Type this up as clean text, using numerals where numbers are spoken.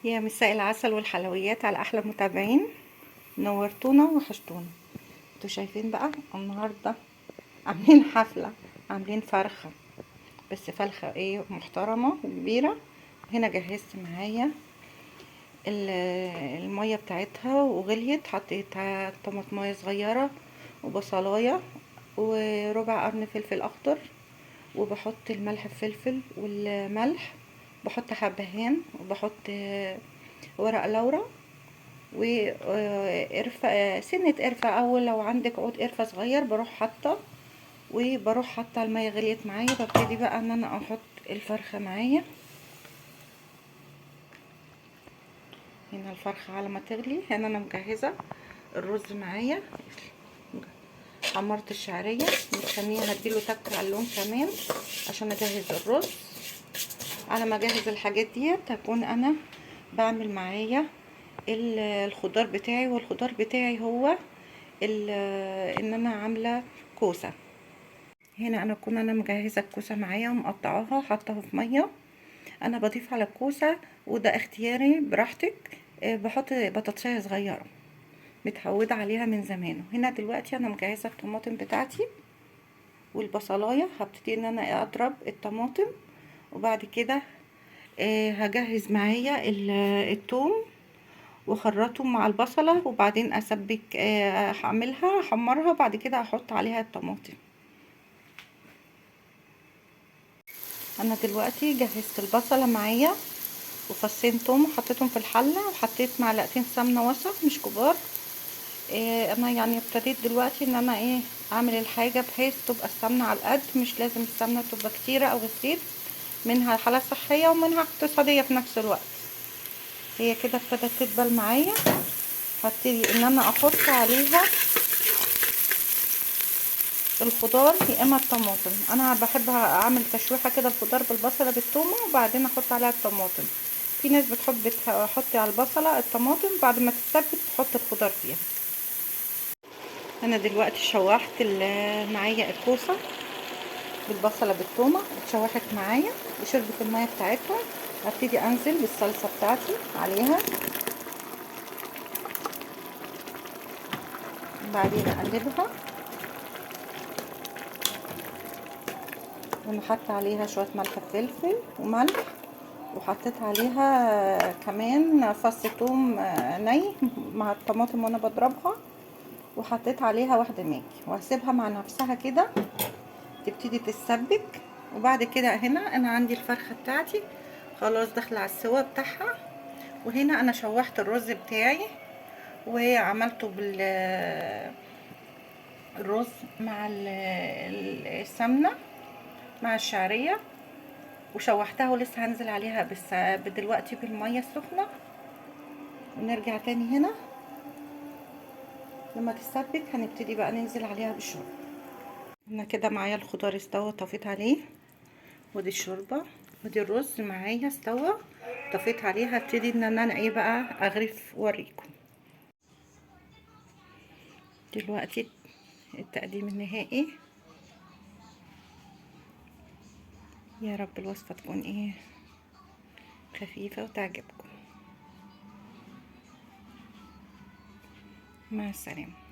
يا مساء العسل والحلويات على احلى متابعين. نورتونا وحشتونا. انتوا شايفين بقى النهارده عاملين حفله، عاملين فرخه، بس فرخه ايه محترمه وكبيره. هنا جهزت معايا الميه بتاعتها وغليت، حطيت طماطمايه صغيره وبصلايه وربع قرن فلفل اخضر، وبحط الملح الفلفل والملح، بحط حبهان، وبحط ورق لورا وقرفة، سنة قرفة، او لو عندك عود قرفة صغير بروح حاطة، وبروح حاطة المية غليت معايا، ببتدي بقى ان انا احط الفرخة معايا. هنا الفرخة على ما تغلي، هنا انا مجهزة الرز معايا، حمرت الشعرية مستنية هديله تك على اللون كمان عشان اجهز الرز. على ما اجهز الحاجات ديت هكون انا بعمل معايا الخضار بتاعي، والخضار بتاعي هو ان انا عامله كوسه. هنا انا مجهزه الكوسه معايا ومقطعاها حطاها في ميه. انا بضيف على الكوسه، وده اختياري براحتك، بحط بطاطسايه صغيره متعوده عليها من زمان. هنا دلوقتي انا مجهزه الطماطم بتاعتي والبصلايه، هبتدي ان انا اضرب الطماطم، وبعد كده هجهز معايا الثوم واخرطهم مع البصله، وبعدين اسبك، هعملها احمرها، بعد كده هحط عليها الطماطم. انا دلوقتي جهزت البصله معايا وفصين توم وحطيتهم في الحله، وحطيت معلقتين سمنه وسط مش كبار. انا يعني ابتديت دلوقتي ان انا اعمل الحاجه بحيث تبقى السمنه على القد، مش لازم السمنه تبقى كتيره او الزيت، منها حاله صحيه ومنها اقتصاديه في نفس الوقت. هي كده ابتدت تدبل معايا، هبتدي ان انا احط عليها الخضار يا اما الطماطم. انا بحب اعمل تشويحه كده الخضار بالبصله بالثومه وبعدين احط عليها الطماطم. في ناس بتحب تحط على البصله الطماطم بعد ما تتسبك تحط الخضار فيها. انا دلوقتي شوحت معايا الكوسه بالبصله بالثومه، اتشوحت معايا وشربت الميه بتاعتها. هبتدي انزل بالصلصه بتاعتي عليها، بعدين اقلبها، وانا حاطه عليها شويه ملح فلفل وملح، وحطيت عليها كمان فص ثوم ني مع الطماطم وانا بضربها، وحطيت عليها واحده ماجي، وهسيبها مع نفسها كده تبتدي تتسبك. وبعد كده هنا انا عندي الفرخه بتاعتي خلاص داخله على السوا بتاعها، وهنا انا شوحت الرز بتاعي وعملته الرز مع السمنه مع الشعريه، وشوحتها ولسه هنزل عليها بس دلوقتي بالميه السخنه، ونرجع تاني هنا لما تتسبك هنبتدي بقى ننزل عليها بالشوربه. انا كده معايا الخضار استوى طفيت عليه، ودي الشوربه، ودي الرز معايا استوى طفيت عليه. هبتدي ان انا بقى اغرف واوريكم دلوقتي التقديم النهائي. يا رب الوصفه تكون خفيفه وتعجبكم. مع السلامه.